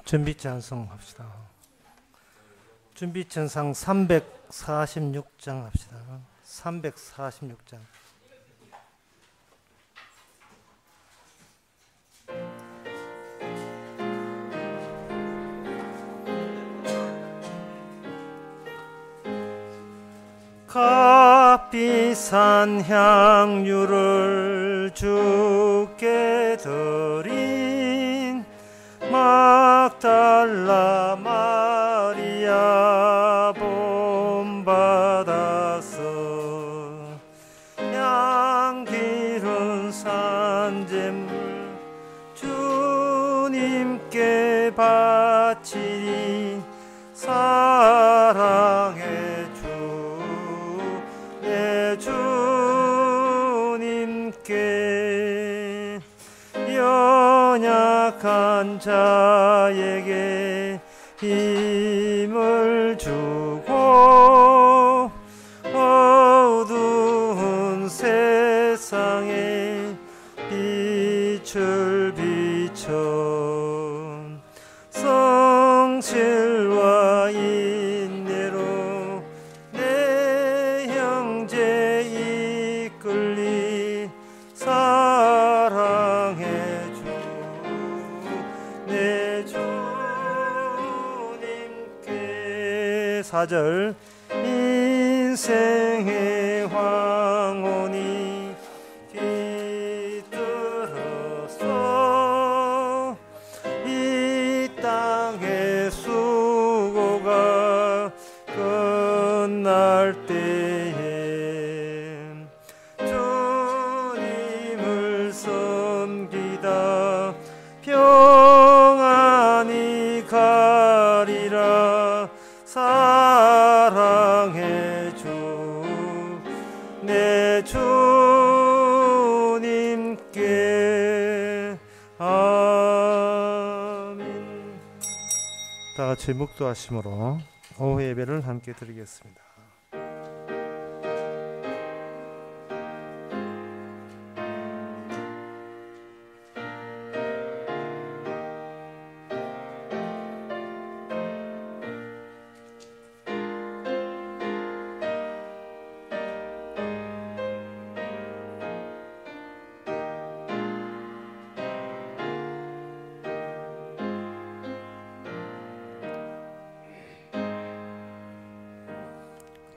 준비 찬송합시다. 준비 찬송 346장 합시다. 346장. 값비싼 향유를 주께 드린 막달라 마리아 본받아서 향기른 산제물 주님께 바치리. 사랑의 주님께 연약한 자에게 힘을 주고 어두운 세상에 빛을 비춰 성실과 인내로 내 형제 이끌리. 사랑의 주 내 주님께. 4절. 인생의 황혼이 깃들어서 이 땅의 수고가 끝날 때에 주님을 섬기다 평안히 가리라. 사랑의 주 내 주님께. 아멘. 다 같이 묵도하심으로 오후 예배를 함께 드리겠습니다.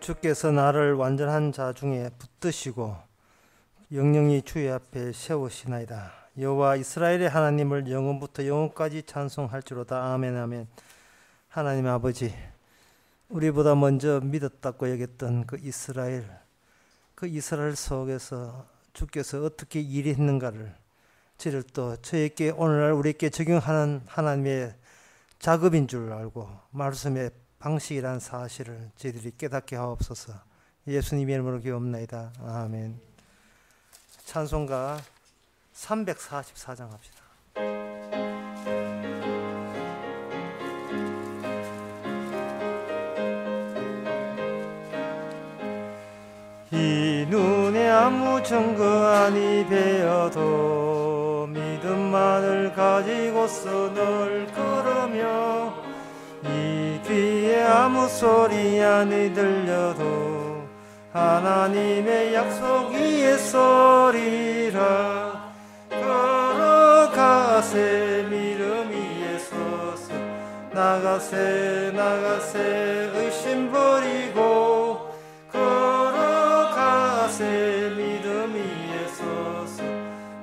주께서 나를 완전한 자 중에 붙드시고 영영이 주의 앞에 세우시나이다. 여호와 이스라엘의 하나님을 영원부터 영원까지 찬송할지로다. 아멘. 아멘. 하나님 아버지, 우리보다 먼저 믿었다고 여겼던 그 이스라엘 속에서 주께서 어떻게 일했는가를 저를 또 저에게 오늘날 우리에게 적용하는 하나님의 작업인 줄 알고 말씀의 방식이란 사실을 저희들이 깨닫게 하옵소서. 예수님의 이름으로 기도합나이다. 아멘. 찬송가 344장 합시다. 이 눈에 아무 증거 아니 배어도 믿음만을 가지고서 널 걸으며 이 귀에 아무 소리 아니 들려도 하나님의 약속 위에 서리라. 걸어가세 믿음 위에 서서 나가세 의심 버리고 걸어가세 믿음 위에 서서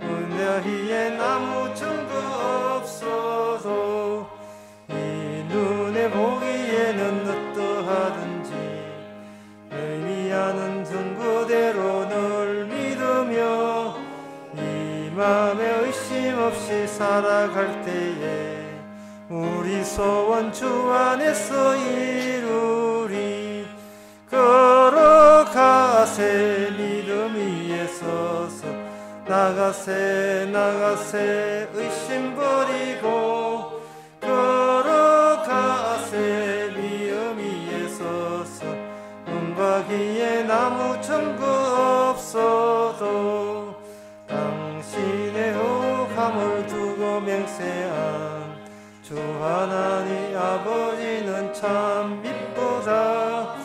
은혜에 아무 증거 없어도 눈에 보기에는 어떠하든지 의미하는 증거대로 널 믿으며 이 맘에 의심 없이 살아갈 때에 우리 소원 주 안에서 이루리. 걸어가세 믿음 위에 서서 나가세 의심 버리고 걸어가세 믿음 위에 서서 은박이에 아무 증거 없어도 당신의 호감을 두고 맹세한 주 하나님 아버지는 참 미쁘다.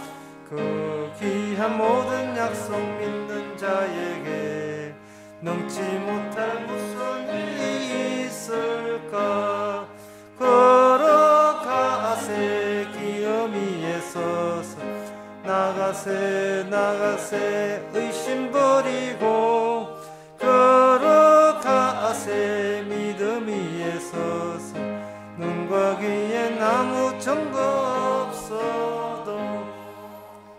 그 귀한 모든 약속 믿는 자에게 능치 못할 무슨 일이 있을까. 걸어가세 기욤 위에 서서 나가세 나가세 의심 버리고 걸어가세 믿음 위에 서서 눈과 귀에 아무 증거 없어도.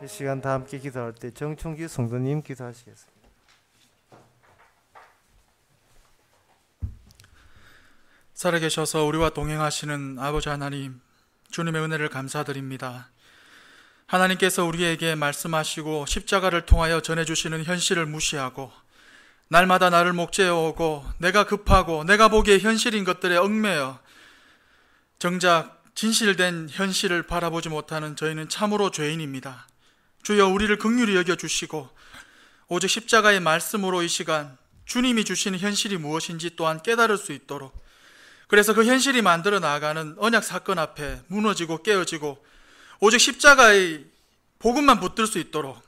이 시간 다 함께 기도할 때 정충기 성도님 기도하시겠습니다. 살아계셔서 우리와 동행하시는 아버지 하나님, 주님의 은혜를 감사드립니다. 하나님께서 우리에게 말씀하시고 십자가를 통하여 전해주시는 현실을 무시하고 날마다 나를 목죄어오고 내가 급하고 내가 보기에 현실인 것들에 얽매여 정작 진실된 현실을 바라보지 못하는 저희는 참으로 죄인입니다. 주여, 우리를 긍휼히 여겨주시고 오직 십자가의 말씀으로 이 시간 주님이 주시는 현실이 무엇인지 또한 깨달을 수 있도록, 그래서 그 현실이 만들어 나아가는 언약 사건 앞에 무너지고 깨어지고 오직 십자가의 복음만 붙들 수 있도록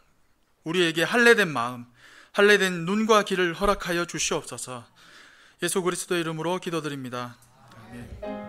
우리에게 할례된 마음, 할례된 눈과 귀를 허락하여 주시옵소서. 예수 그리스도의 이름으로 기도드립니다. 아멘.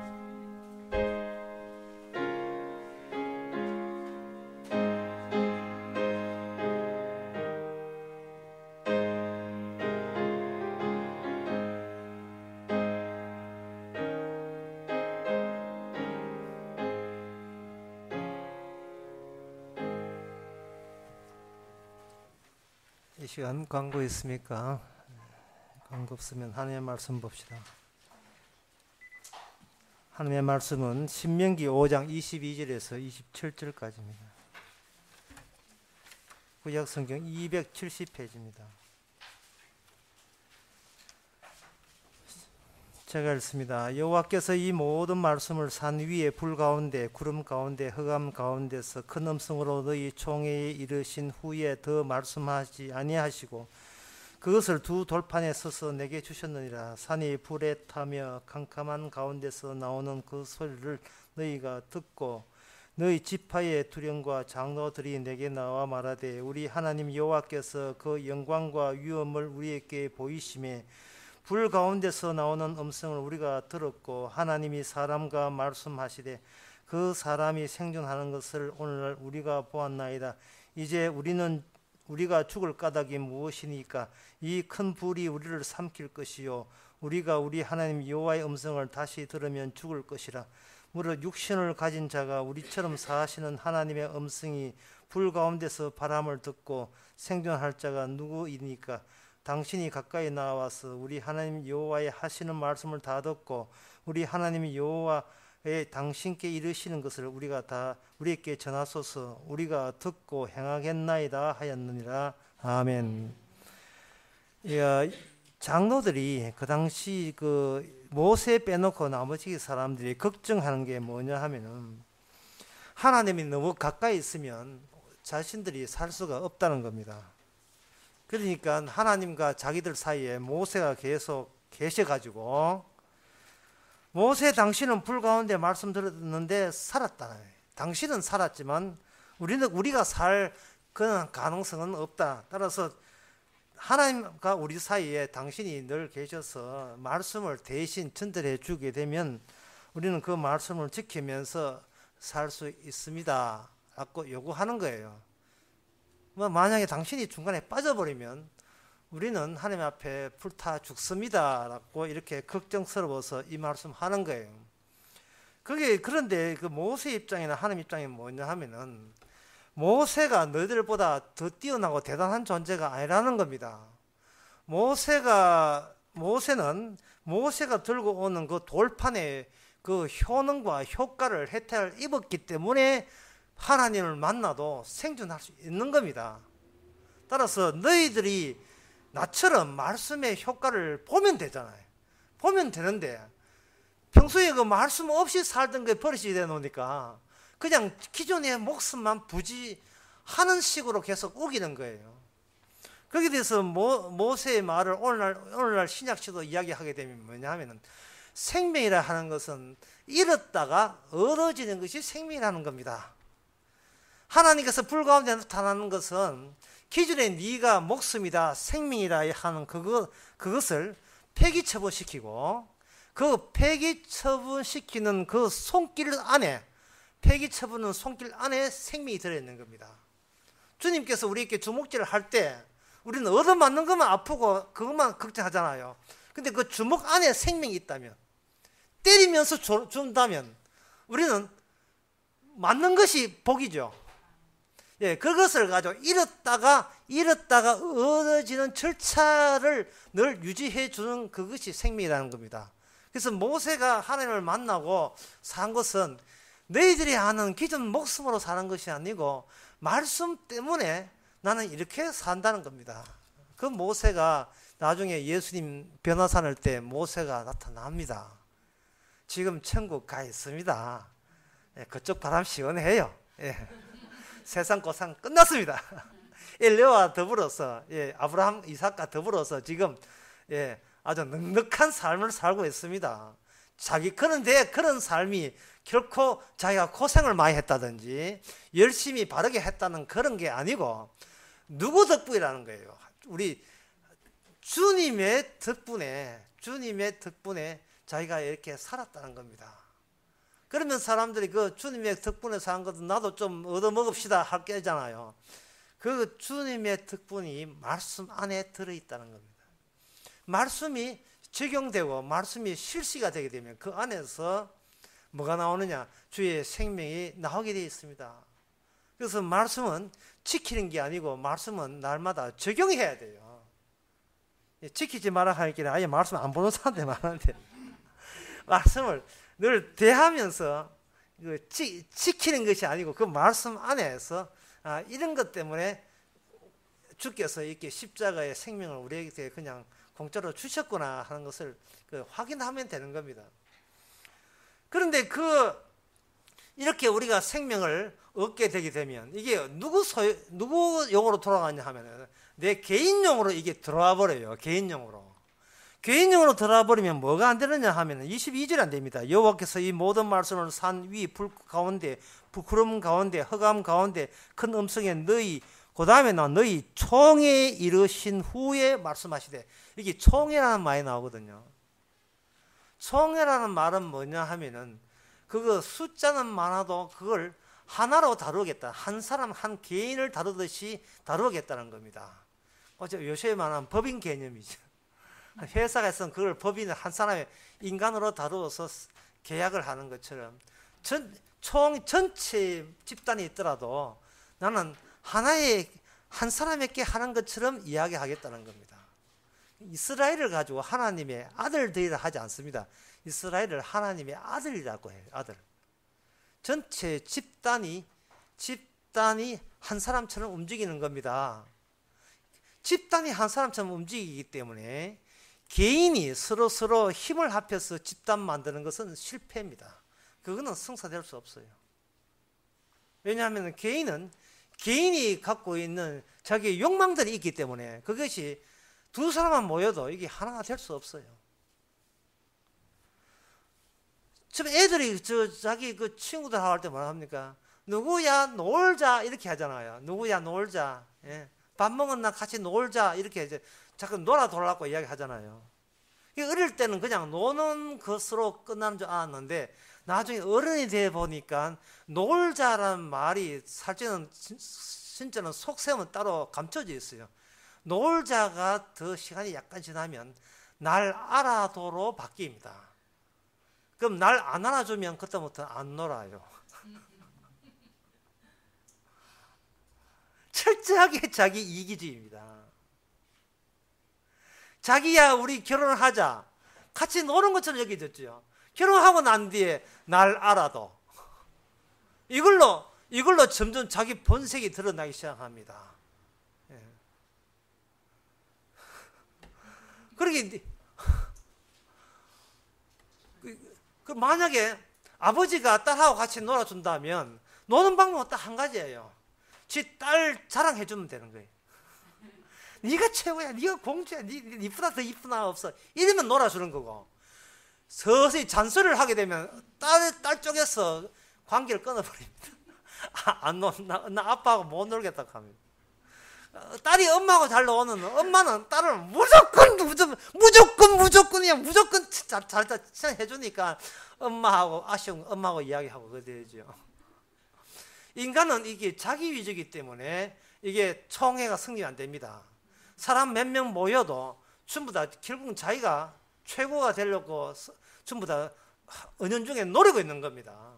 이 시간 광고 있습니까? 광고 없으면 하나님의 말씀 봅시다. 하나님의 말씀은 신명기 5장 22절에서 27절까지입니다. 구약 성경 270페이지입니다. 제가 읽습니다. 여호와께서 이 모든 말씀을 산 위에 불 가운데 구름 가운데 흑암 가운데서 큰 음성으로 너희 총회에 이르신 후에 더 말씀하지 아니하시고 그것을 두 돌판에 서서 내게 주셨느니라. 산이 불에 타며 캄캄한 가운데서 나오는 그 소리를 너희가 듣고 너희 지파의 두령과 장로들이 내게 나와 말하되 우리 하나님 여호와께서 그 영광과 위엄을 우리에게 보이심에 불 가운데서 나오는 음성을 우리가 들었고 하나님이 사람과 말씀하시되 그 사람이 생존하는 것을 오늘날 우리가 보았나이다. 이제 우리가 죽을 까닭이 무엇이니까? 이 큰 불이 우리를 삼킬 것이요 우리가 우리 하나님 여호와의 음성을 다시 들으면 죽을 것이라. 무릇 육신을 가진 자가 우리처럼 사시는 하나님의 음성이 불 가운데서 바람을 듣고 생존할 자가 누구이니까? 당신이 가까이 나와서 우리 하나님 여호와의 하시는 말씀을 다 듣고 우리 하나님 여호와의 당신께 이르시는 것을 우리에게 전하소서. 우리가 듣고 행하겠나이다 하였느니라. 아멘. 장로들이 그 당시 그 모세 빼놓고 나머지 사람들이 걱정하는 게 뭐냐 하면은 하나님이 너무 가까이 있으면 자신들이 살 수가 없다는 겁니다. 그러니까 하나님과 자기들 사이에 모세가 계속 계셔가지고 모세 당신은 불 가운데 말씀 들었는데 살았다. 당신은 살았지만 우리가 살 그런 가능성은 없다. 따라서 하나님과 우리 사이에 당신이 늘 계셔서 말씀을 대신 전달해 주게 되면 우리는 그 말씀을 지키면서 살 수 있습니다 라고 요구하는 거예요. 만약에 당신이 중간에 빠져버리면 우리는 하나님 앞에 불타 죽습니다 라고 이렇게 걱정스러워서 이 말씀 하는 거예요. 그런데 그 모세 입장이나 하나님 입장이 뭐냐 하면은 모세가 너희들보다 더 뛰어나고 대단한 존재가 아니라는 겁니다. 모세는 모세가 들고 오는 그 돌판에 그 효능과 효과를 혜택을 입었기 때문에 하나님을 만나도 생존할 수 있는 겁니다. 따라서 너희들이 나처럼 말씀의 효과를 보면 되잖아요. 보면 되는데 평소에 그 말씀 없이 살던 게 버릇이 돼 놓으니까 그냥 기존의 목숨만 부지하는 식으로 계속 우기는 거예요. 거기에 대해서 모세의 말을 오늘날 신약시도 이야기하게 되면 뭐냐 하면은 생명이라 하는 것은 잃었다가 얻어지는 것이 생명이라는 겁니다. 하나님께서 불 가운데 나타나는 것은 기존에 네가 목숨이다, 생명이라 하는 그것을 폐기 처분시키고, 그 폐기 처분시키는 그 손길 안에, 폐기 처분은 손길 안에 생명이 들어있는 겁니다. 주님께서 우리에게 주먹질을 할 때 우리는 얻어맞는 것만 아프고 그것만 걱정하잖아요. 근데 그 주먹 안에 생명이 있다면, 때리면서 준다면 우리는 맞는 것이 복이죠. 예, 그것을 가지고 잃었다가 얻어지는 절차를 늘 유지해 주는 그것이 생명이라는 겁니다. 그래서 모세가 하나님을 만나고 산 것은 너희들이 아는 기존 목숨으로 사는 것이 아니고 말씀 때문에 나는 이렇게 산다는 겁니다. 그 모세가 나중에 예수님 변화산을 때 모세가 나타납니다. 지금 천국 가 있습니다. 예, 그쪽 바람 시원해요. 예. 세상 고상 끝났습니다. 엘리야와 더불어서, 예, 아브라함, 이삭과 더불어서 지금, 예, 아주 넉넉한 삶을 살고 있습니다. 그런데 그런 삶이 결코 자기가 고생을 많이 했다든지 열심히 바르게 했다는 그런 게 아니고 누구 덕분이라는 거예요. 우리 주님의 덕분에 자기가 이렇게 살았다는 겁니다. 그러면 사람들이 그 주님의 덕분에 산 것도 나도 좀 얻어먹읍시다 할 게잖아요. 그 주님의 덕분이 말씀 안에 들어있다는 겁니다. 말씀이 적용되고 말씀이 실시가 되게 되면 그 안에서 뭐가 나오느냐? 주의 생명이 나오게 되어 있습니다. 그래서 말씀은 지키는 게 아니고 말씀은 날마다 적용해야 돼요. 지키지 마라 하니까 아예 말씀 안 보는 사람들 많은데 말씀을 늘 대하면서 지키는 것이 아니고 그 말씀 안에서 이런 것 때문에 주께서 이렇게 십자가의 생명을 우리에게 그냥 공짜로 주셨구나 하는 것을 확인하면 되는 겁니다. 그런데 이렇게 우리가 생명을 얻게 되게 되면 이게 누구 용으로 돌아가냐 하면 내 개인용으로 이게 들어와 버려요. 개인용으로 들어와 버리면 뭐가 안 되느냐 하면 22절이 안 됩니다. 여호와께서 이 모든 말씀을 산 위 불 가운데 구름 가운데 흑암 가운데 큰 음성에 그 다음에 너희 총에 이르신 후에 말씀하시되, 이게 총회라는 말이 나오거든요. 총회라는 말은 뭐냐 하면은 그거 숫자는 많아도 그걸 하나로 다루겠다. 한 사람 한 개인을 다루듯이 다루겠다는 겁니다. 요새 말하는 법인 개념이죠. 회사에서는 그걸 법인을 한 사람의 인간으로 다루어서 계약을 하는 것처럼 전체 집단이 있더라도 나는 한 사람에게 하는 것처럼 이야기하겠다는 겁니다. 이스라엘을 가지고 하나님의 아들들이라 하지 않습니다. 이스라엘을 하나님의 아들이라고 해요. 아들. 전체 집단이 한 사람처럼 움직이는 겁니다. 집단이 한 사람처럼 움직이기 때문에 개인이 서로 힘을 합해서 집단 만드는 것은 실패입니다. 그거는 성사될 수 없어요. 왜냐하면 개인이 갖고 있는 자기의 욕망들이 있기 때문에 그것이 두 사람만 모여도 이게 하나가 될 수 없어요. 지금 애들이 자기 그 친구들하고 할 때 뭐라 합니까? 누구야 놀자 이렇게 하잖아요. 누구야 놀자. 예. 밥 먹었나 같이 놀자 이렇게 이제 자꾸 놀아달라고 이야기하잖아요. 어릴 때는 그냥 노는 것으로 끝나는 줄 알았는데 나중에 어른이 돼 보니까 놀자라는 말이 사실은 진짜는 속셈은 따로 감춰져 있어요. 놀자가 더 시간이 약간 지나면 날 알아도로 바뀝니다. 그럼 날 안 알아주면 그때부터 안 놀아요. 철저하게 자기 이기주의입니다. 자기야 우리 결혼하자. 같이 노는 것처럼 여겨졌죠. 결혼하고 난 뒤에 날 알아도 이걸로 점점 자기 본색이 드러나기 시작합니다. 예. 그러게 만약에 아버지가 딸하고 같이 놀아준다면 노는 방법은 딱 한 가지예요. 지 딸 자랑해주면 되는 거예요. 네가 최고야, 네가 공주야, 네 이쁘다 더 이쁘나 없어 이러면 놀아주는 거고, 서서히 잔소리를 하게 되면 딸 쪽에서 관계를 끊어버립니다. 나 아빠하고 못 놀겠다고 합니다. 딸이 엄마하고 잘 노는 엄마는 딸을 무조건 잘 해주니까 엄마하고 이야기하고 그러죠. 인간은 이게 자기 위주이기 때문에 이게 총회가 승리 안 됩니다. 사람 몇 명 모여도 전부 다 결국은 자기가 최고가 되려고 전부 다 은연중에 노리고 있는 겁니다.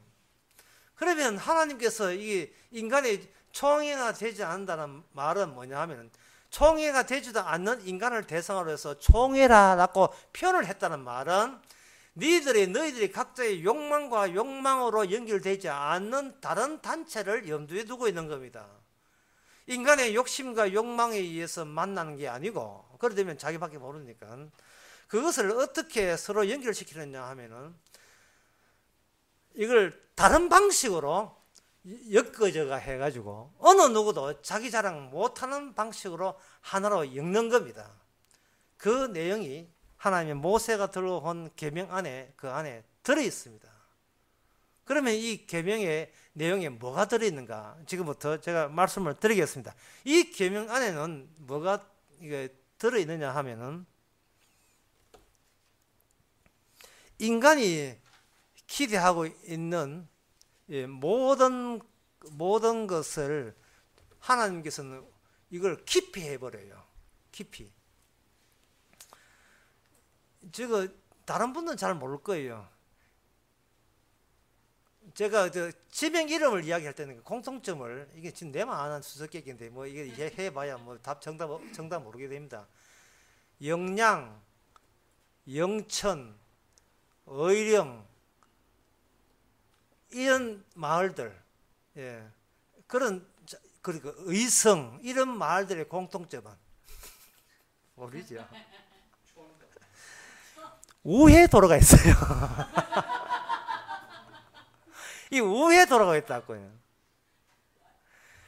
그러면 하나님께서 이 인간의 총회가 되지 않는다는 말은 뭐냐 하면 총회가 되지도 않는 인간을 대상으로 해서 총회라고 표현을 했다는 말은 너희들이 각자의 욕망과 욕망으로 연결되지 않는 다른 단체를 염두에 두고 있는 겁니다. 인간의 욕심과 욕망에 의해서 만나는 게 아니고 그러면 자기밖에 모르니까 그것을 어떻게 서로 연결시키느냐 하면은 이걸 다른 방식으로 엮어져가 해가지고 어느 누구도 자기 자랑 못하는 방식으로 하나로 엮는 겁니다. 그 내용이 하나님의 모세가 들어온 계명 안에 그 안에 들어 있습니다. 그러면 이 계명의 내용에 뭐가 들어 있는가? 지금부터 제가 말씀을 드리겠습니다. 이 계명 안에는 뭐가 들어 있느냐 하면은 인간이 기대하고 있는 모든 것을 하나님께서는 이걸 깊이 해버려요. 깊이. 다른 분들은 잘 모를 거예요. 제가 지명 이름을 이야기할 때는 공통점을 이게 지금 내만 아는 수수께끼인데 뭐 이게 해봐야 뭐 답 정답 모르게 됩니다. 영양, 영천, 의령 이런 마을들, 그리고 의성 이런 마을들의 공통점은 모르죠. 우회 도로가 있어요. 이 우회 도로가 있다고요.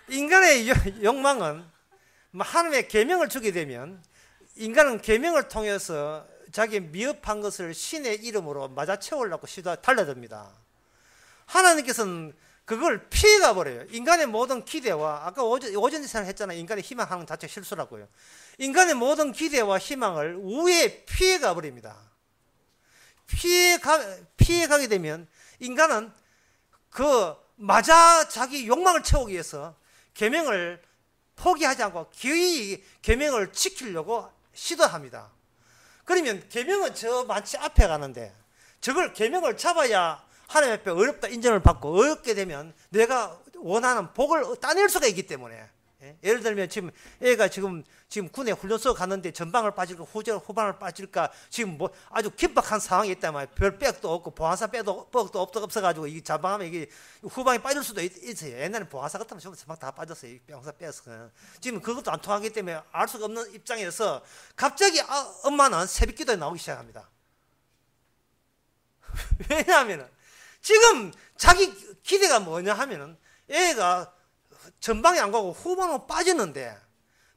인간의 욕망은 하나님의 계명을 주게 되면 인간은 계명을 통해서 자기 미흡한 것을 신의 이름으로 맞아 채우려고 달려듭니다. 하나님께서는 그걸 피해가 버려요. 인간의 모든 기대와 아까 오전에 했잖아요. 인간의 희망하는 자체 실수라고요. 인간의 모든 기대와 희망을 우회에 피해가 버립니다. 피해가게 되면 인간은 자기 욕망을 채우기 위해서 계명을 포기하지 않고 기꺼이 계명을 지키려고 시도합니다. 그러면 계명은 저 많지 앞에 가는데 저걸 계명을 잡아야 하나님 앞에 어렵다 인정을 받고 어렵게 되면 내가 원하는 복을 따낼 수가 있기 때문에 예를 들면 지금 애가 지금 군에 훈련소 갔는데 전방을 빠질까 후방을 빠질까 지금 뭐 아주 긴박한 상황이 있다면 별 백도 없고 보안사 백도 없어가지고 이게 자방하면 이게 후방에 빠질 수도 있어요. 옛날에 보안사 같으면 전방 다 빠졌어요. 병사 빼서 지금 그것도 안 통하기 때문에 알 수가 없는 입장에서 갑자기 엄마는 새벽기도에 나오기 시작합니다. 왜냐하면은 지금 자기 기대가 뭐냐 하면은 애가 전방에 안 가고 후방으로 빠지는데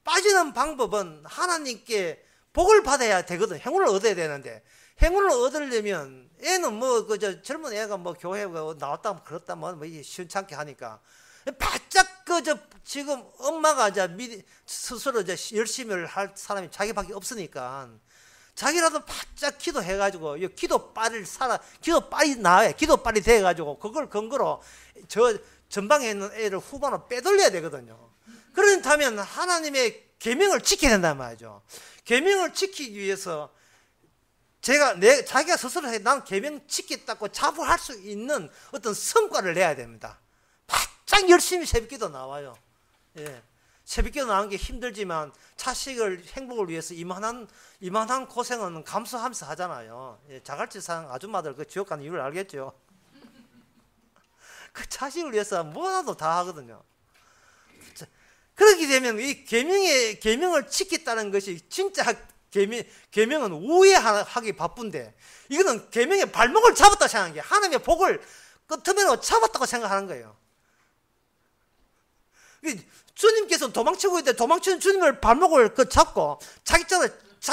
빠지는 방법은 하나님께 복을 받아야 되거든. 행운을 얻어야 되는데 행운을 얻으려면 애는 젊은 애가 교회 나왔다 그렇다 시원찮게 하니까 바짝 지금 엄마가 스스로 열심히 할 사람이 자기밖에 없으니까 자기라도 바짝 기도해가지고 기도 빨리 나와야 기도 빨리 돼가지고 그걸 근거로 전방에 있는 애를 후반으로 빼돌려야 되거든요. 그렇다면 하나님의 계명을 지켜야 된단 말이죠. 계명을 지키기 위해서 자기가 스스로 난 계명 지켰다고 자부할 수 있는 어떤 성과를 내야 됩니다. 바짝 열심히 새벽기도 나와요. 새벽기도 나오는 게 힘들지만 자식을 행복을 위해서 이만한 고생은 감수하면서 하잖아요. 자갈치 사는 아줌마들 그 지옥 가는 이유를 알겠죠. 그 자식을 위해서 뭐라도 다 하거든요. 그렇게 되면 이 계명을 지켰다는 것이 진짜 계명은 우회하기 바쁜데 이거는 계명의 발목을 잡았다 생각하는 게 하나님의 복을 끄트머리로 잡았다고 생각하는 거예요. 주님께서 도망치고 있는데 도망치는 주님을 발목을 잡고 자기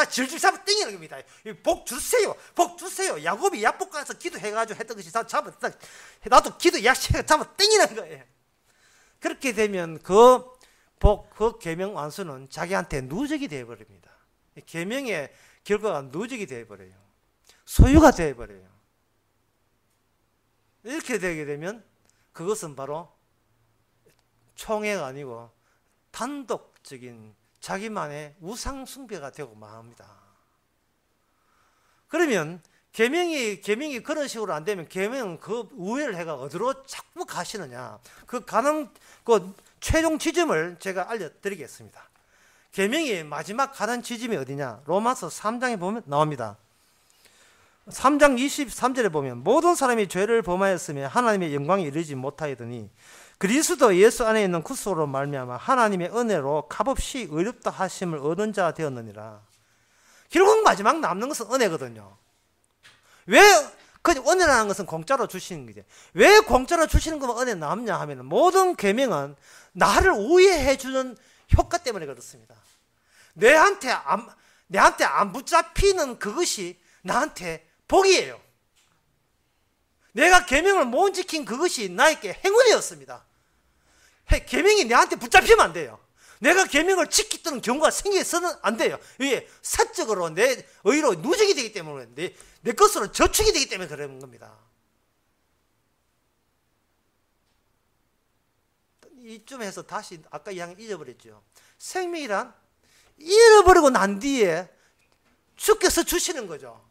질질 잡아 당기는 겁니다. 복 주세요, 복 주세요. 야곱이 야복 가서 기도해가지고 했던 것이 잡아, 나도 기도 약속해 잡아 당기는 거예요. 그렇게 되면 그 계명 완수는 자기한테 누적이 되어버립니다. 계명의 결과가 누적이 되어버려요. 소유가 되어버려요. 이렇게 되게 되면 그것은 바로 총회가 아니고 단독적인 자기만의 우상 숭배가 되고 말합니다. 그러면 계명이 그런 식으로 안 되면 계명은 그 우회를 해가 어디로 자꾸 가시느냐? 그 최종 지점을 제가 알려드리겠습니다. 계명이 마지막 가는 지점이 어디냐? 로마서 3장에 보면 나옵니다. 3장 23절에 보면 모든 사람이 죄를 범하였으며 하나님의 영광에 이르지 못하였더니 그리스도 예수 안에 있는 구속으로 말미암아 하나님의 은혜로 값없이 의롭다 하심을 얻은 자가 되었느니라. 결국 마지막 남는 것은 은혜거든요. 왜 은혜라는 것은 공짜로 주시는 거지. 왜 공짜로 주시는 거면 은혜 남냐 하면 모든 계명은 나를 우회해 주는 효과 때문에 그렇습니다. 내한테 안 붙잡히는 그것이 나한테 복이에요. 내가 계명을 못 지킨 그것이 나에게 행운이었습니다. 계명이 내한테 붙잡히면 안 돼요. 내가 계명을 지키던 경우가 생겨서는 안 돼요. 이게 사적으로 내 의로 누적이 되기 때문에 내 것으로 저축이 되기 때문에 그러는 겁니다. 이쯤에서 다시 아까 이야기 잊어버렸죠. 생명이란 잃어버리고 난 뒤에 주께서 주시는 거죠.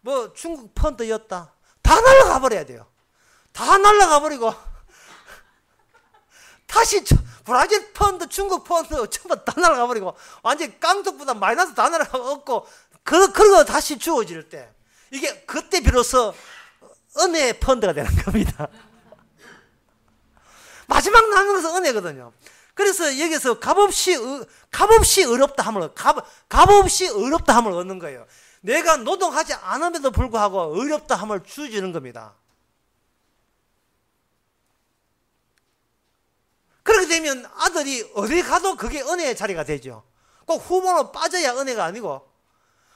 뭐 중국 펀드였다. 다 날아가 버려야 돼요. 다 날아가 버리고 다시 브라질 펀드, 중국 펀드 전부 다 날아가 버리고 완전히 깡통보다 마이너스 다 날아가고 그러고 다시 주어질 때 이게 그때 비로소 은혜 펀드가 되는 겁니다. 마지막 남는 것은 은혜거든요. 그래서 여기서 값없이 의롭다 함을 얻는 거예요. 내가 노동하지 않음에도 불구하고 의롭다 함을 주어지는 겁니다. 그렇게 되면 아들이 어디 가도 그게 은혜의 자리가 되죠. 꼭 후보로 빠져야 은혜가 아니고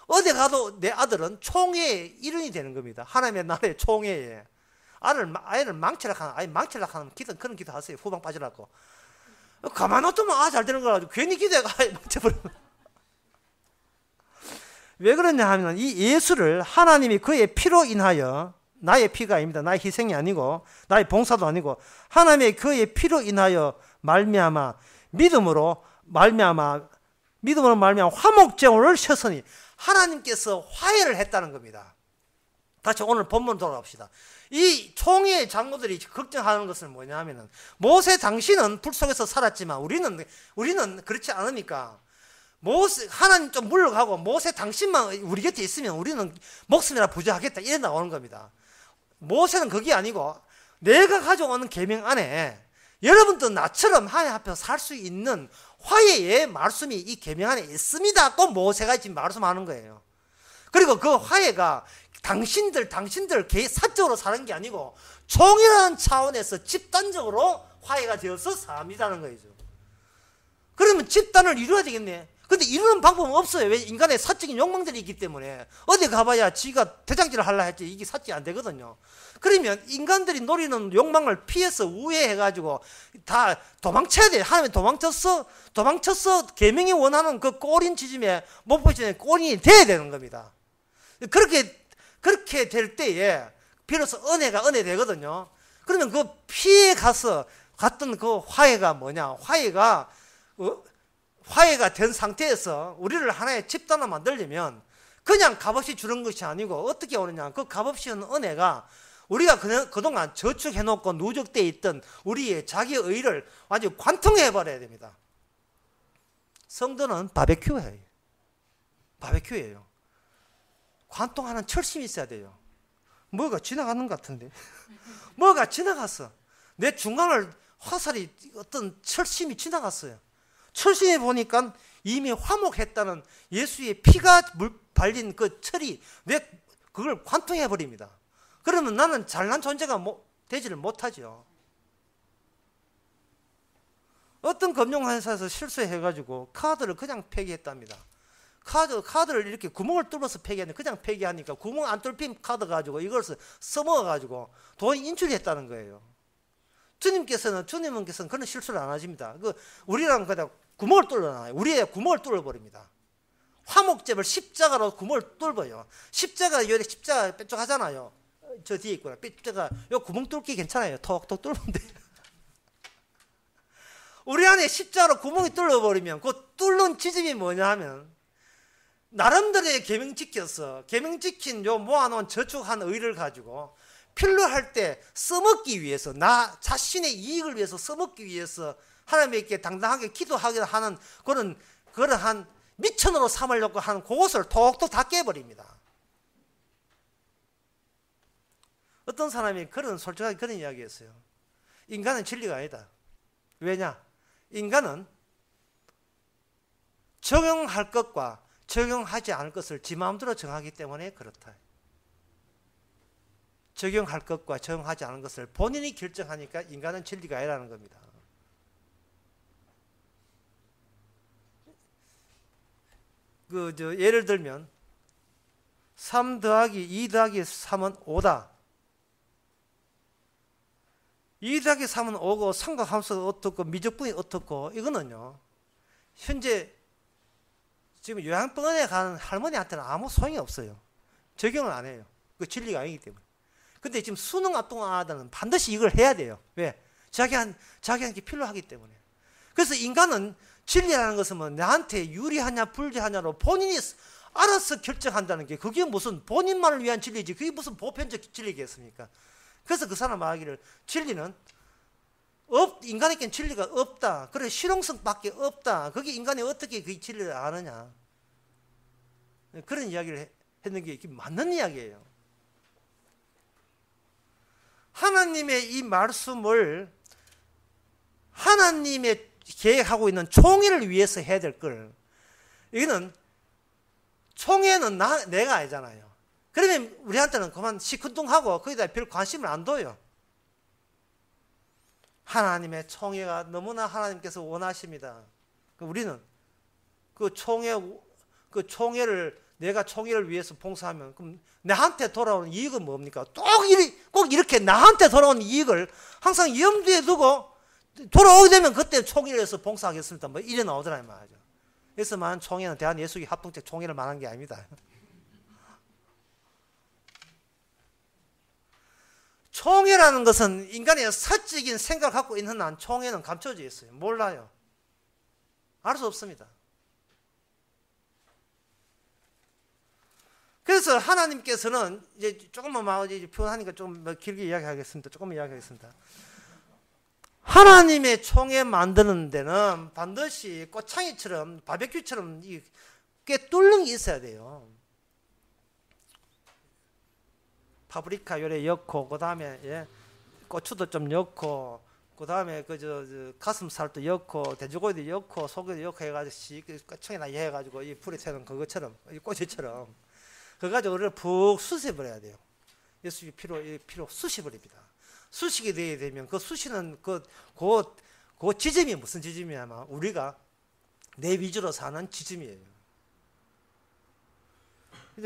어디 가도 내 아들은 총회의 일원이 되는 겁니다. 하나님의 나라의 총회에 아이를 망치려고 하면 그런 기도 하세요. 후방 빠지라고. 가만 놔두면 잘 되는 거라 괜히 기도해가 망쳐버리면. 왜 그러냐 하면 이 예수를 하나님이 그의 피로 인하여, 나의 피가 아닙니다. 나의 희생이 아니고 나의 봉사도 아니고 하나님의 그의 피로 인하여 믿음으로 말미암아 화목제물을 셨으니 하나님께서 화해를 했다는 겁니다. 다시 오늘 본문 돌아갑시다. 이 총회의 장로들이 걱정하는 것은 뭐냐 하면은 모세 당신은 불 속에서 살았지만 우리는 그렇지 않으니까 하나님 좀 물러가고 모세 당신만 우리 곁에 있으면 우리는 목숨이라 부족하겠다 이래 나오는 겁니다. 모세는 그게 아니고 내가 가져오는 계명 안에 여러분도 나처럼 하나님 앞에서 살 수 있는 화해의 말씀이 이 계명 안에 있습니다. 또 모세가 지금 말씀하는 거예요. 그리고 그 화해가 당신들 사적으로 사는 게 아니고 총이라는 차원에서 집단적으로 화해가 되어서 삽니다는 거죠. 그러면 집단을 이루어야 되겠네. 근데 이루는 방법은 없어요. 왜? 인간의 사적인 욕망들이 있기 때문에 어디 가봐야 지가 대장질을 하려 했지 이게 사적이 안 되거든요. 그러면 인간들이 노리는 욕망을 피해서 우회해가지고 다 도망쳐야 돼요. 하나님이 도망쳤어 계명이 원하는 그 꼬린 지점에 목표지점에 꼬린이 돼야 되는 겁니다. 그렇게 될 때에 비로소 은혜가 은혜 되거든요. 그러면 그 피해 갔던 그 화해가 뭐냐? 화해가 된 상태에서 우리를 하나의 집단으로 만들려면 그냥 값없이 주는 것이 아니고 어떻게 오느냐? 그 값없이 오는 은혜가 우리가 그동안 저축해놓고 누적되어 있던 우리의 자기의 의를 완전히 관통해버려야 됩니다. 성도는 바베큐예요. 관통하는 철심이 있어야 돼요. 뭐가 지나가는 것 같은데. 뭐가 지나갔어. 내 중간을 화살이 어떤 철심이 지나갔어요. 철심에 보니까 이미 화목했다는 예수의 피가 발린 그 철이 그걸 관통해 버립니다. 그러면 나는 잘난 존재가 되지를 못하죠. 어떤 금융회사에서 실수해가지고 카드를 그냥 폐기했답니다. 카드를 이렇게 구멍을 뚫어서 폐기했는데 그냥 폐기하니까 구멍 안 뚫힌 카드 가지고 이걸 써먹어가지고 돈 인출했다는 거예요. 주님께서는 그런 실수를 안 하십니다. 우리랑 그냥 구멍을 뚫어놔요. 우리의 구멍을 뚫어버립니다. 화목제물 십자가로 구멍을 뚫어요. 십자가 뾰족하잖아요. 저 뒤에 있구나. 십자가 요 구멍 뚫기 괜찮아요. 톡톡 뚫으면 돼요. 우리 안에 십자가로 구멍이 뚫어버리면 그 뚫는 지점이 뭐냐 하면 나름대로의 계명 지켜서 계명 지킨 요 모아놓은 저축한 의를 가지고 필요할 때 써먹기 위해서 나 자신의 이익을 위해서 써먹기 위해서 하나님께 당당하게 기도하게 하는 그러한 미천으로 삼으려고 하는 그것을 톡톡 다 깨버립니다. 어떤 사람이 솔직하게 그런 이야기했어요. 인간은 진리가 아니다. 왜냐? 인간은 적용할 것과 적용하지 않을 것을 지 마음대로 정하기 때문에 그렇다. 적용할 것과 적용하지 않은 것을 본인이 결정하니까 인간은 진리가 아니라는 겁니다. 예를 들면 3 더하기 2 더하기 3은 5다. 2 더하기 3은 5고 삼각함수가 어떻고 미적분이 어떻고 이거는요. 현재 지금 요양병원에 가는 할머니한테는 아무 소용이 없어요. 적용을 안 해요. 그 진리가 아니기 때문에. 근데 지금 수능 앞동아들은 반드시 이걸 해야 돼요. 왜? 자기한테 필요하기 때문에. 그래서 인간은 진리라는 것은 뭐 나한테 유리하냐 불리하냐로 본인이 알아서 결정한다는 게 그게 무슨 본인만을 위한 진리지 그게 무슨 보편적 진리겠습니까? 그래서 그 사람 말하기를 진리는 인간에게는 진리가 없다. 그래 실용성밖에 없다. 그게 인간이 어떻게 그 진리를 아느냐. 그런 이야기를 했는 게 맞는 이야기예요. 하나님의 이 말씀을 하나님의 계획하고 있는 총회를 위해서 해야 될 걸. 이거는 총회는 내가 아니잖아요. 그러면 우리한테는 그만 시큰둥하고 거기다 별 관심을 안 둬요. 하나님의 총회가 너무나 하나님께서 원하십니다. 우리는 그 총회를 내가 총회를 위해서 봉사하면 그럼 나한테 돌아오는 이익은 뭡니까? 꼭 이렇게 나한테 돌아오는 이익을 항상 염두에 두고 돌아오게 되면 그때 총회에서 봉사하겠습니다. 뭐 이래 나오잖아요, 말이죠. 그래서 말하는 총회는 대한예수교 합동체 총회를 말하는 게 아닙니다. 총회라는 것은 인간의 사적인 생각을 갖고 있는 한 총회는 감춰져 있어요. 몰라요. 알 수 없습니다. 그래서 하나님께서는 이제 조금만 표현하니까 좀 길게 이야기하겠습니다. 조금 이야기하겠습니다. 하나님의 총회 만드는 데는 반드시 꽃창이처럼 바베큐처럼 꽤 뚫는 게 있어야 돼요. 파프리카 요래 넣고 그 다음에 고추도 좀 넣고 그 다음에 가슴살도 넣고 돼지고기도 넣고 소고기도 넣고 해가지고 꽃창이나 해가지고 이 불에 태우는 그것처럼 이 꼬치처럼 그거 가지고 우리를 푹 쑤셔버려야 돼요. 예수의 피로 쑤셔버립니다. 쑤시게 되면 그 쑤시는 그 지점이 무슨 지점이냐면 우리가 내 위주로 사는 지점이에요.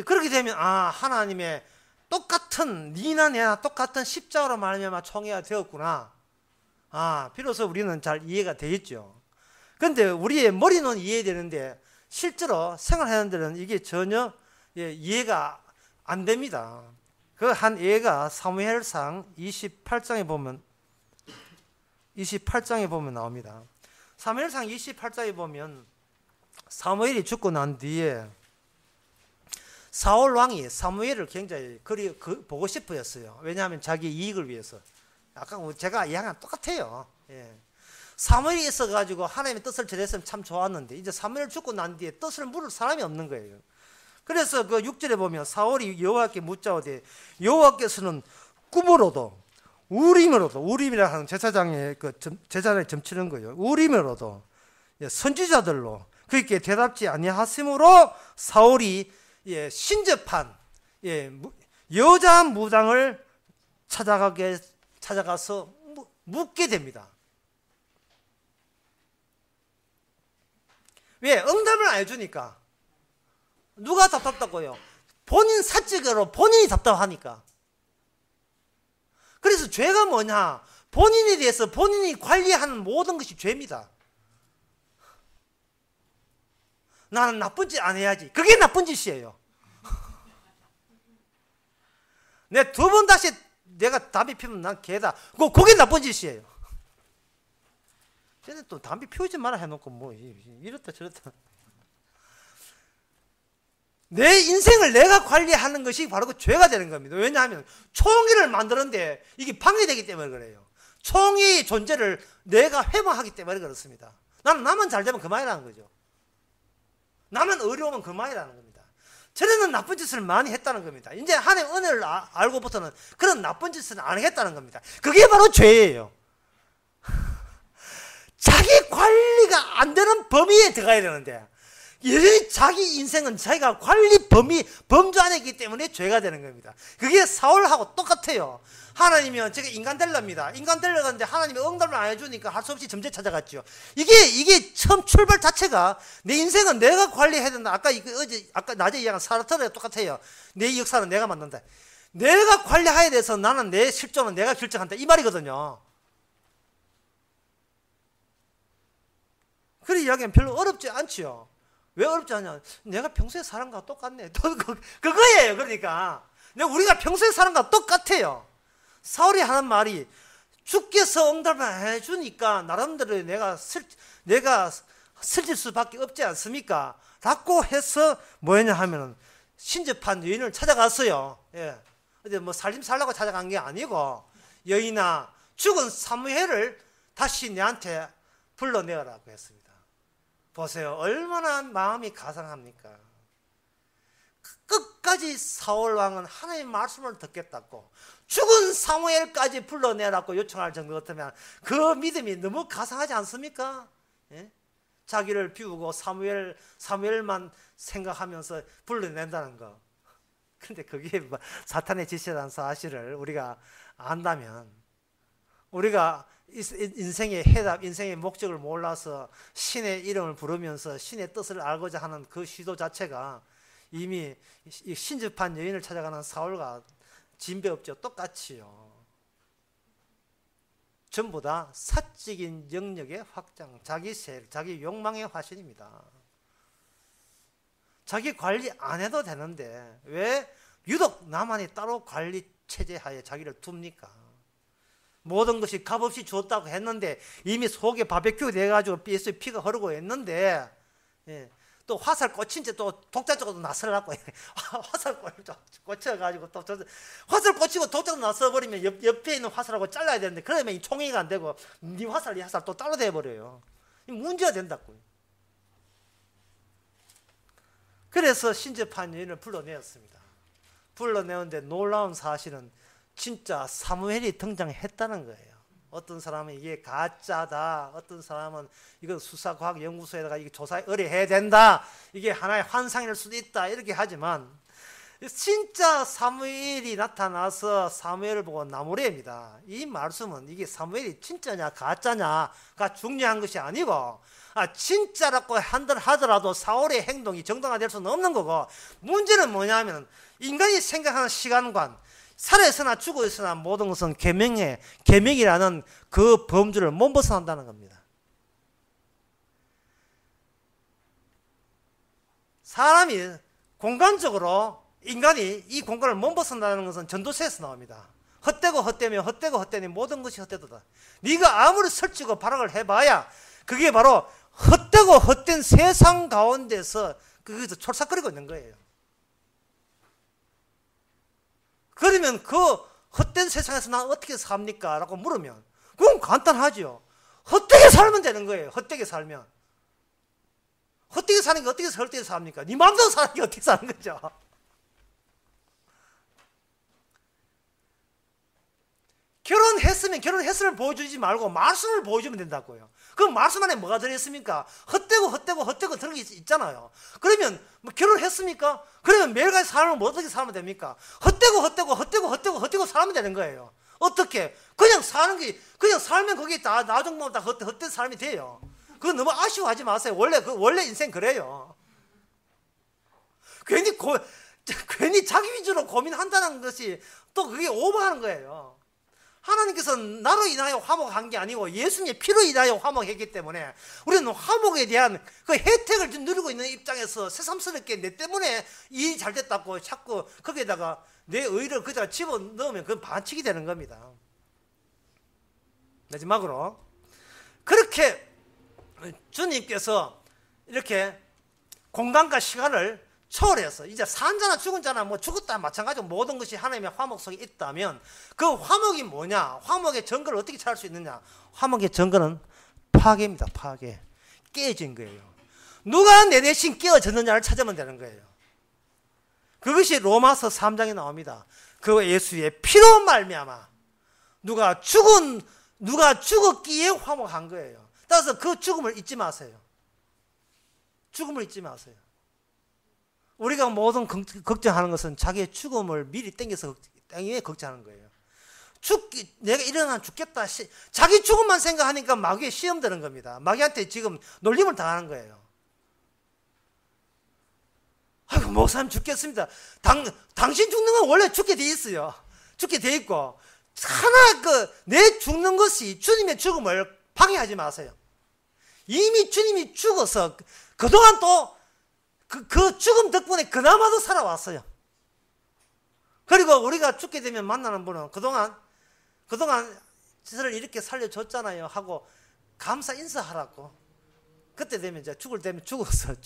그렇게 되면 하나님의 똑같은 니나 내나 똑같은 십자가로 말하면 총회가 되었구나. 비로소 우리는 잘 이해가 되겠죠. 그런데 우리의 머리는 이해되는데 실제로 생활하는 데는 이게 전혀 이해가 안 됩니다. 그 한 예가 사무엘상 28장에 보면 나옵니다. 사무엘상 28장에 보면 사무엘이 죽고 난 뒤에 사울 왕이 사무엘을 굉장히 보고 싶어 했어요. 왜냐하면 자기 이익을 위해서. 아까 제가 이야기랑 똑같아요. 사무엘이 있어가지고 하나님의 뜻을 전했으면 참 좋았는데 이제 사무엘 죽고 난 뒤에 뜻을 물을 사람이 없는 거예요. 그래서 그 6절에 보면 사울이 여호와께 묻자오되 여호와께서는 꿈으로도 우림이라 하는 제사장의 제사장에 점치는 거예요. 우림으로도 선지자들로 그렇게 대답지 아니하심으로 사울이 신접한 여자 무당을 찾아가서 묻게 됩니다. 왜? 응답을 안 해주니까. 누가 답답하고요? 본인 사적으로 본인이 답답하니까. 그래서 죄가 뭐냐? 본인에 대해서 본인이 관리하는 모든 것이 죄입니다. 나는 나쁜 짓 안 해야지. 그게 나쁜 짓이에요. 내 두 번 다시 내가 담배 피우면 난 개다. 그게 나쁜 짓이에요. 쟤는 또 담배 피우지 마라 해놓고 뭐 이렇다 저렇다. 내 인생을 내가 관리하는 것이 바로 그 죄가 되는 겁니다. 왜냐하면 총회를 만드는데 이게 방해되기 때문에 그래요. 총회의 존재를 내가 회방하기 때문에 그렇습니다. 나는 나만 잘 되면 그만이라는 거죠. 나만 어려우면 그만이라는 겁니다. 전에는 나쁜 짓을 많이 했다는 겁니다. 이제 하나님 은혜를 알고부터는 그런 나쁜 짓을 안 하겠다는 겁니다. 그게 바로 죄예요. 자기 관리가 안 되는 범위에 들어가야 되는데 여전히 자기 인생은 자기가 관리 범주 안에 있기 때문에 죄가 되는 겁니다. 그게 사울하고 똑같아요. 하나님이요, 제가 인간 될랍니다. 인간 되려는데 하나님이 응답을 안 해주니까 할 수 없이 점제 찾아갔죠. 이게 처음 출발 자체가 내 인생은 내가 관리해야 된다. 아까 낮에 이야기한 사르트르랑 똑같아요. 내 역사는 내가 만든다. 내가 관리해야 돼서 나는 내 실존은 내가 결정한다. 이 말이거든요. 그런 이야기는 별로 어렵지 않지요. 왜 어렵지 않냐? 내가 평소에 사람과 똑같네. 그거예요. 그러니까 우리가 평소에 사람과 똑같아요. 사울이 하는 말이 주께서 응답을 해주니까 나름대로 내가 슬질 수밖에 없지 않습니까? 라고 해서 뭐였냐 하면은 신접한 여인을 찾아갔어요. 예. 근데 뭐 살림 살라고 찾아간 게 아니고 여인아 죽은 사무엘을 다시 내한테 불러내라고 했습니다. 보세요. 얼마나 마음이 가상합니까? 끝까지 사울 왕은 하나님의 말씀을 듣겠다고 죽은 사무엘까지 불러내라고 요청할 정도 같으면 그 믿음이 너무 가상하지 않습니까? 예? 자기를 비우고 사무엘만 생각하면서 불러낸다는 거. 그런데 그게 사탄의 짓이라는 사실을 우리가 안다면 우리가 인생의 해답, 인생의 목적을 몰라서 신의 이름을 부르면서 신의 뜻을 알고자 하는 그 시도 자체가 이미 신접한 여인을 찾아가는 사울과 진배 없죠. 똑같이요. 전부 다 사적인 영역의 확장, 자기 욕망의 화신입니다. 자기 관리 안 해도 되는데 왜 유독 나만이 따로 관리 체제하에 자기를 둡니까? 모든 것이 값없이 주었다고 했는데 이미 속에 바베큐 돼가지고 예수의 피가 흐르고 했는데 예, 또 화살 꽂힌 채 또 독자 쪽으로 나서려고 화살 꽂혀가지고 또 화살 꽂히고 독자로 나서버리면 옆에 있는 화살하고 잘라야 되는데 그러면 이 총이가 안 되고 네 화살 또 따로 돼버려요. 문제가 된다고요. 그래서 신접한 여인을 불러내었습니다. 불러내었는데 놀라운 사실은 진짜 사무엘이 등장했다는 거예요. 어떤 사람은 이게 가짜다. 어떤 사람은 이건 수사과학연구소에다가 이게 조사에 의뢰해야 된다. 이게 하나의 환상일 수도 있다. 이렇게 하지만 진짜 사무엘이 나타나서 사무엘을 보고 나무래입니다. 이 말씀은 이게 사무엘이 진짜냐 가짜냐가 중요한 것이 아니고 진짜라고 하더라도 사울의 행동이 정당화될 수는 없는 거고 문제는 뭐냐면 인간이 생각하는 시간관 살아있으나 죽어있으나 모든 것은 계명이라는 그 범주를 못 벗어난다는 겁니다. 사람이 공간적으로 인간이 이 공간을 못 벗어난다는 것은 전도서에서 나옵니다. 헛되고 헛되니 모든 것이 헛되도다. 네가 아무리 설치고 발악을 해봐야 그게 바로 헛되고 헛된 세상 가운데서 거기서 촐싹거리고 있는 거예요. 그러면 그 헛된 세상에서 난 어떻게 삽니까? 라고 물으면 그건 간단하죠. 헛되게 살면 되는 거예요. 헛되게 살면. 헛되게 사는 게 어떻게 헛되게 삽니까? 네 마음대로 사는 게 어떻게 사는 거죠? 결혼했으면 보여주지 말고 말씀을 보여주면 된다고요. 그럼 말씀 안에 뭐가 들어있습니까? 헛되고 들어가 있잖아요. 그러면 뭐 결혼했습니까? 그러면 매일같이 살면 뭐 어떻게 살면 됩니까? 헛되고 살면 되는 거예요. 어떻게? 그냥 살면 거기에 다 나중보면 다 헛된 삶이 돼요. 그거 너무 아쉬워하지 마세요. 원래 인생 그래요. 괜히 자기 위주로 고민한다는 것이 또 그게 오버하는 거예요. 하나님께서 나로 인하여 화목한 게 아니고 예수님의 피로 인하여 화목했기 때문에 우리는 화목에 대한 그 혜택을 누리고 있는 입장에서 새삼스럽게 내 때문에 일이 잘 됐다고 자꾸 거기에다가 내 의를 거기다가 집어넣으면 그건 반칙이 되는 겁니다. 마지막으로 그렇게 주님께서 이렇게 공간과 시간을 초월해서 이제 산 자나 죽은 자나 뭐 죽었다 마찬가지로 모든 것이 하나님의 화목 속에 있다면 그 화목이 뭐냐? 화목의 근거를 어떻게 찾을 수 있느냐? 화목의 근거는 파괴입니다. 파괴. 깨진 거예요. 누가 내 대신 깨어졌느냐를 찾으면 되는 거예요. 그것이 로마서 3장에 나옵니다. 그 예수의 피로 말미암아 누가 죽었기에 화목한 거예요. 따라서 그 죽음을 잊지 마세요. 죽음을 잊지 마세요. 우리가 모든 걱정하는 것은 자기의 죽음을 미리 땡겨서 걱정하는 거예요. 내가 일어나면 죽겠다. 자기 죽음만 생각하니까 마귀에 시험 드는 겁니다. 마귀한테 지금 놀림을 당하는 거예요. 아이고, 목사님 죽겠습니다. 당신 죽는 건 원래 죽게 돼 있어요. 죽게 돼 있고, 내 죽는 것이 주님의 죽음을 방해하지 마세요. 이미 주님이 죽어서 그동안 또 그 죽음 덕분에 그나마도 살아왔어요. 그리고 우리가 죽게 되면 만나는 분은 그동안 저를 이렇게 살려줬잖아요 하고 감사 인사하라고. 그때 되면 이제 죽을 때면 죽어서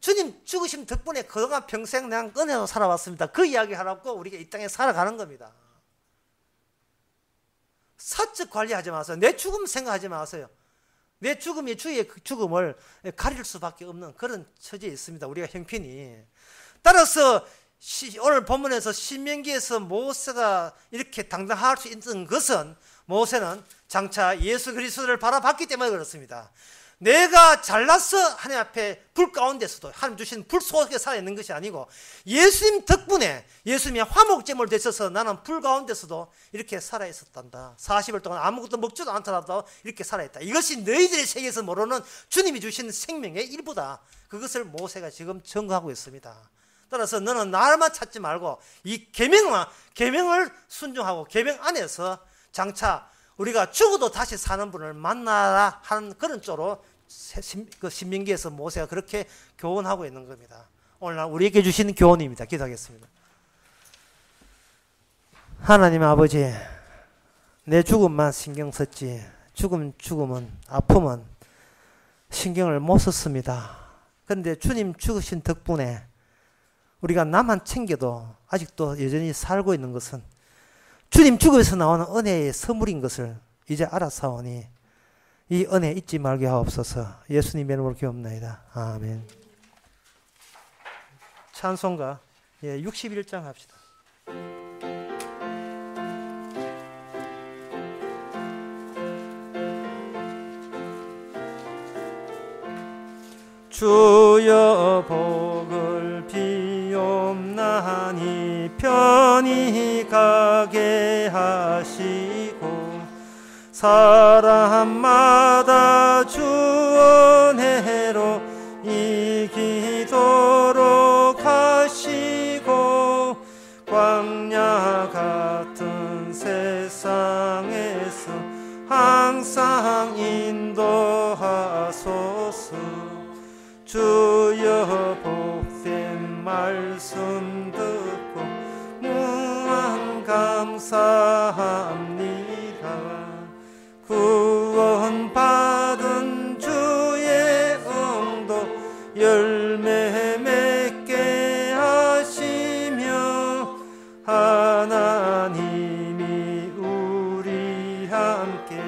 주님 죽으심 덕분에 그동안 평생 내가 은혜로 살아왔습니다. 그 이야기 하라고 우리가 이 땅에 살아가는 겁니다. 사적 관리하지 마세요. 내 죽음 생각하지 마세요. 내 죽음이 주의 죽음을 가릴 수밖에 없는 그런 처지에 있습니다. 우리가 형편이. 따라서 오늘 본문에서 신명기에서 모세가 이렇게 당당할 수 있는 것은 모세는 장차 예수 그리스도를 바라봤기 때문에 그렇습니다. 내가 잘나서 하나님 앞에 불 가운데서도 하나님 주신 불 속에 살아있는 것이 아니고 예수님 덕분에 예수님의 화목제물 되셔서 나는 불 가운데서도 이렇게 살아있었단다. 40일 동안 아무것도 먹지도 않더라도 이렇게 살아있다. 이것이 너희들의 세계에서 모르는 주님이 주신 생명의 일부다. 그것을 모세가 지금 증거하고 있습니다. 따라서 너는 나만 찾지 말고 이 계명을 순종하고 계명 안에서 장차 우리가 죽어도 다시 사는 분을 만나라 하는 그런 쪽으로 신명기에서 모세가 그렇게 교훈하고 있는 겁니다. 오늘날 우리에게 주시는 교훈입니다. 기도하겠습니다. 하나님 아버지, 내 죽음만 신경 썼지 죽음은 아픔은 신경을 못 썼습니다. 그런데 주님 죽으신 덕분에 우리가 나만 챙겨도 아직도 여전히 살고 있는 것은 주님 죽음에서 나오는 은혜의 선물인 것을 이제 알아사오니 이 은혜 잊지 말게 하옵소서. 예수님의 이름으로 기도합나이다. 아멘. 찬송가 61장 합시다. 주여 복을 비옵나니 편히 가게 하시고 사람마다 주 은혜로 이기도록 하시고 광야 같은 세상에서 항상 인도하소서. 주여 복된 말씀 듣고 무한 감사합니다. 구원받은 주의 응도 열매 맺게 하시며 하나님이 우리 함께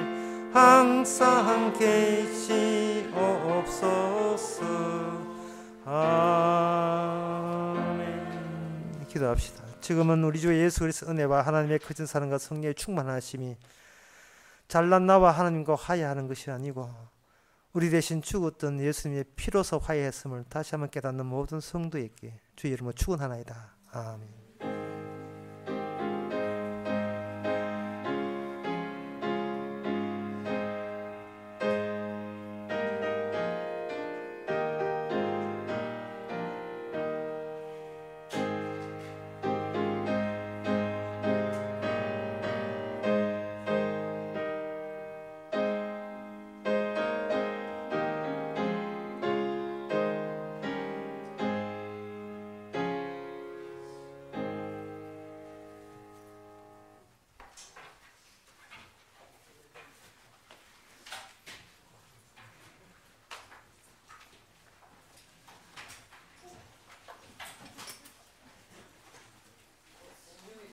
항상 계시옵소서. 아멘. 기도합시다. 지금은 우리 주 예수 그리스도 은혜와 하나님의 크신 사랑과 성령의 충만하심이 잘난 나와 하나님과 화해하는 것이 아니고 우리 대신 죽었던 예수님의 피로서 화해했음을 다시 한번 깨닫는 모든 성도에게 주의 이름으로 축원하나이다. 아멘.